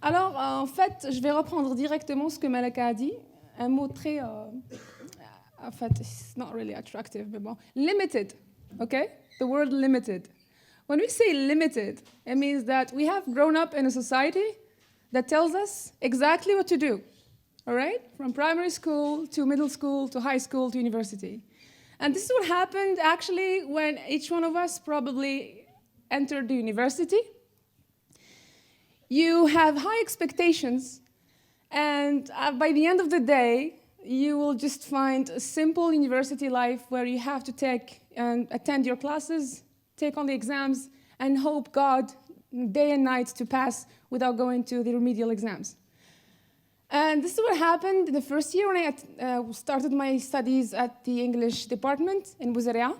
Alors, en fait, je vais reprendre directement ce que Malaka a dit. Un mot très... en fait, it's not really attractive, mais bon. Limited, okay? The word limited. When we say limited, it means that we have grown up in a society that tells us exactly what to do, all right? From primary school to middle school to high school to university. And this is what happened, actually, when each one of us probably entered the university. You have high expectations, and by the end of the day, you will just find a simple university life where you have to take and attend your classes, take on the exams, and hope God day and night to pass without going to the remedial exams. And this is what happened the first year when I started my studies at the English department in Rosiers.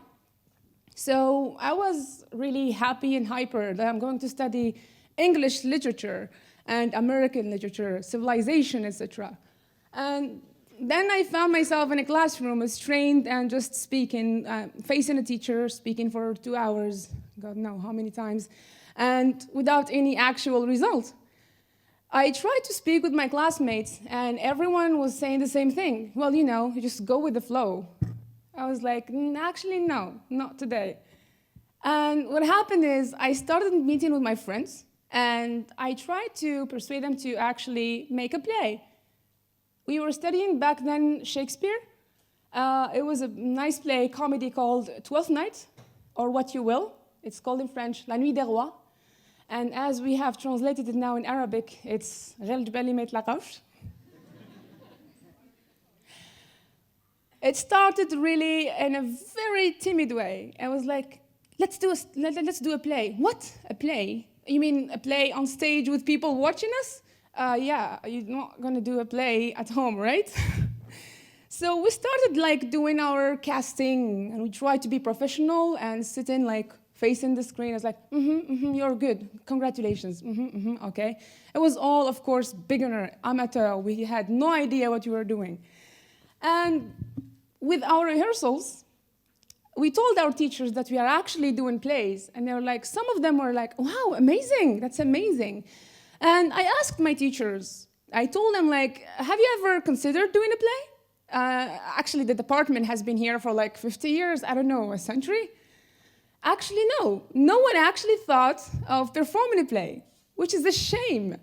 So I was really happy and hyper that I'm going to study English literature and American literature, civilization, etc. And then I found myself in a classroom, trained and just speaking, facing a teacher, speaking for 2 hours, God knows how many times, and without any actual result. I tried to speak with my classmates, and everyone was saying the same thing. Well, you know, you just go with the flow. I was like, actually, no, not today. And what happened is I started meeting with my friends, and I tried to persuade them to actually make a play. We were studying back then Shakespeare. It was a nice play, comedy called Twelfth Night, or What You Will. It's called in French, La Nuit des Rois. And as we have translated it now in Arabic, it's Ghel Jbali Meit Laqawsh. It started really in a very timid way. I was like, let's do a play. What? A play? You mean a play on stage with people watching us? Yeah, you're not going to do a play at home, right? So we started like doing our casting, and we tried to be professional and sitting like facing the screen. I was like, you're good, congratulations, okay. It was all, of course, beginner, amateur. We had no idea what we were doing. And with our rehearsals, we told our teachers that we are actually doing plays, and they were like, some of them were like, wow, amazing, that's amazing. And I asked my teachers, I told them, like, have you ever considered doing a play? Actually, the department has been here for like 50 years, I don't know, a century? Actually, no. No one actually thought of performing a play, which is a shame,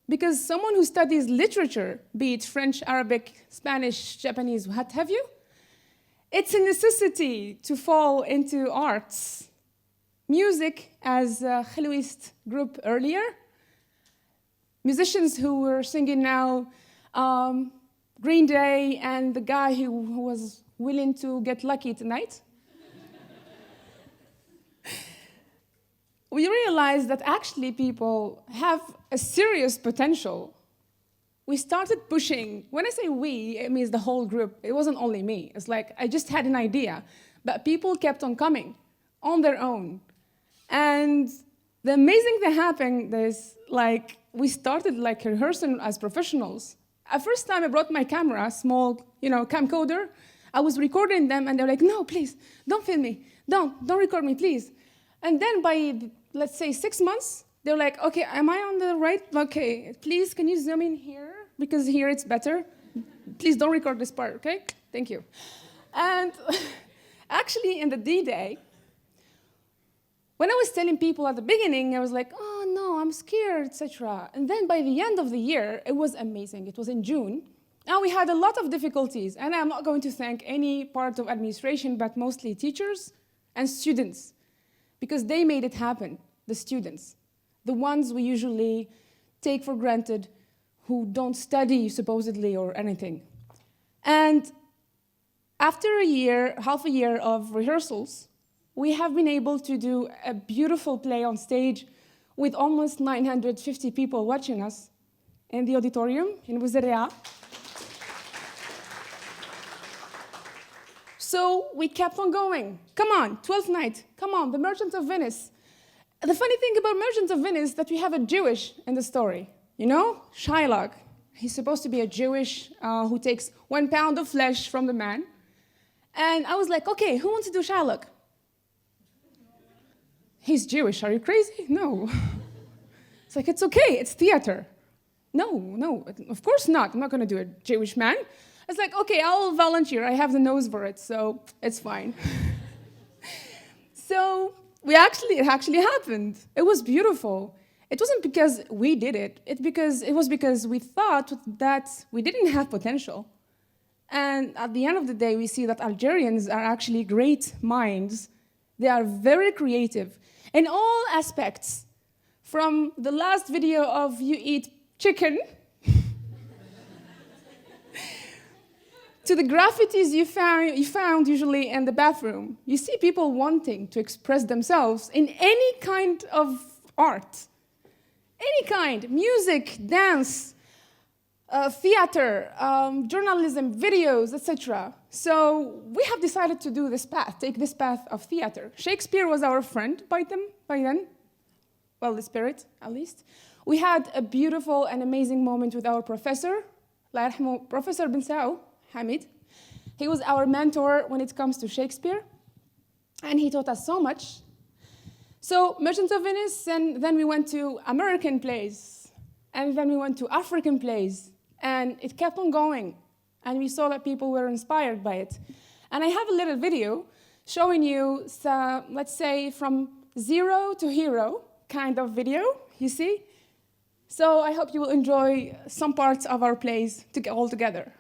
because someone who studies literature, be it French, Arabic, Spanish, Japanese, what have you, it's a necessity to fall into arts. Music, as Khaloist group earlier, musicians who were singing now, Green Day, and the guy who was willing to get lucky tonight. We realized that actually people have a serious potential. We started pushing. When I say we, it means the whole group. It wasn't only me. It's like I just had an idea, but people kept on coming on their own. And the amazing thing happened is, like, we started like rehearsing as professionals. At first time I brought my camera, small, camcorder. I was recording them, and they're like, no, please, don't film me. Don't record me, please. And then by, let's say, 6 months, they're like, okay, am I on the right? Okay, please, can you zoom in here? Because here it's better. Please don't record this part, okay? Thank you. And actually, in the D-Day, when I was telling people at the beginning, I was like, oh, no, I'm scared, etc. And then by the end of the year, it was amazing. It was in June. Now we had a lot of difficulties, and I'm not going to thank any part of administration, but mostly teachers and students, because they made it happen, the students, the ones we usually take for granted, who don't study, supposedly, or anything. And after a year, half a year of rehearsals, we have been able to do a beautiful play on stage with almost 950 people watching us in the auditorium in Rosiers. So we kept on going. Come on, 12th night, come on, the Merchant of Venice. The funny thing about Merchant of Venice is that we have a Jewish in the story. You know, Shylock. He's supposed to be a Jewish who takes 1 pound of flesh from the man. And I was like, okay, who wants to do Shylock? He's Jewish, are you crazy? No. It's like, it's okay, it's theater. No, no, of course not. I'm not going to do a Jewish man. It's like, okay, I'll volunteer. I have the nose for it, so it's fine. So it actually happened. It was beautiful. It wasn't because we did it. It was because we thought that we didn't have potential. And at the end of the day, we see that Algerians are actually great minds. They are very creative in all aspects. From the last video of you eat chicken to the graffitis you found usually in the bathroom. You see people wanting to express themselves in any kind of art. Any kind, music, dance, theater, journalism, videos, etc. So we have decided to do this path, take this path of theater. Shakespeare was our friend by then. Well, the spirit, at least. We had a beautiful and amazing moment with our professor, Allah yarhamu, Professor bin Sao, Hamid. He was our mentor when it comes to Shakespeare, and he taught us so much. So, Merchant of Venice, and then we went to American plays, and then we went to African plays, and it kept on going, and we saw that people were inspired by it. And I have a little video showing you, let's say, from zero to hero kind of video, you see? So I hope you will enjoy some parts of our plays all together.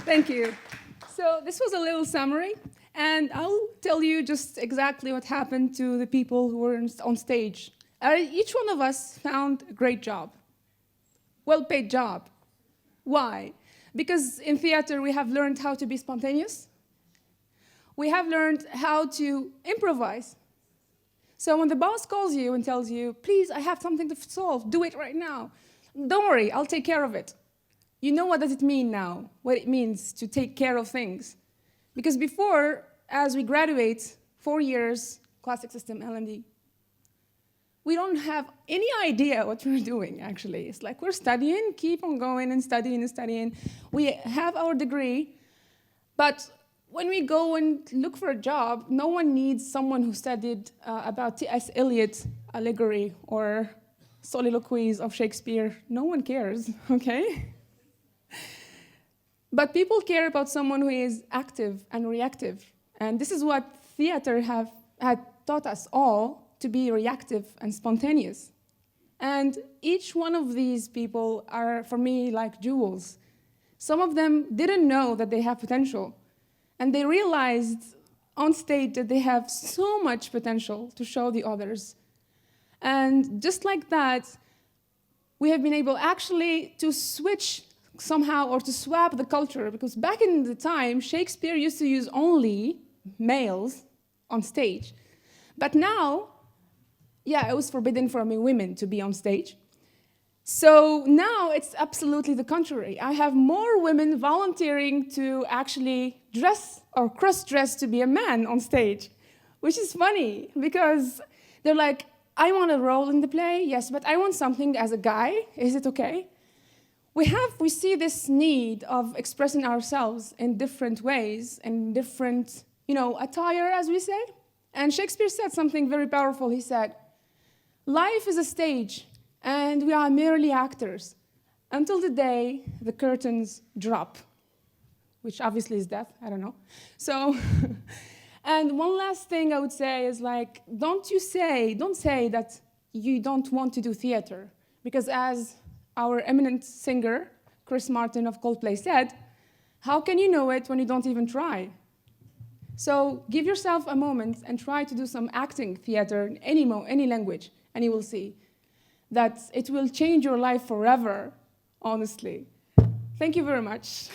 Thank you. So this was a little summary, and I'll tell you just exactly what happened to the people who were on stage. Each one of us found a great job, well-paid job. Why? Because in theater we have learned how to be spontaneous. We have learned how to improvise. So when the boss calls you and tells you, please, I have something to solve, do it right now. Don't worry, I'll take care of it. You know what does it mean now, what it means to take care of things. Because before, as we graduate, 4 years, classic system, LMD, we don't have any idea what we're doing, actually. It's like we're studying, keep on going and studying and studying. We have our degree, but when we go and look for a job, no one needs someone who studied about T.S. Eliot, Allegory, or soliloquies of Shakespeare. No one cares, okay? But people care about someone who is active and reactive. And this is what theater had taught us all, to be reactive and spontaneous. And each one of these people are, for me, like jewels. Some of them didn't know that they have potential. And they realized on stage that they have so much potential to show the others. And just like that, we have been able actually to switch somehow or to swap the culture, because back in the time, Shakespeare used to use only males on stage. But now, yeah, it was forbidden for women to be on stage. So now it's absolutely the contrary. I have more women volunteering to actually dress or cross-dress to be a man on stage, which is funny because they're like, I want a role in the play, yes, but I want something as a guy. Is it okay? We see this need of expressing ourselves in different ways, in different, attire, as we say. And Shakespeare said something very powerful. He said, life is a stage, and we are merely actors until the day the curtains drop, which obviously is death, I don't know. So, and one last thing I would say is like, don't say that you don't want to do theater, because as our eminent singer, Chris Martin of Coldplay said, how can you know it when you don't even try? So give yourself a moment and try to do some acting theater in any language, and you will see that it will change your life forever, honestly. Thank you very much.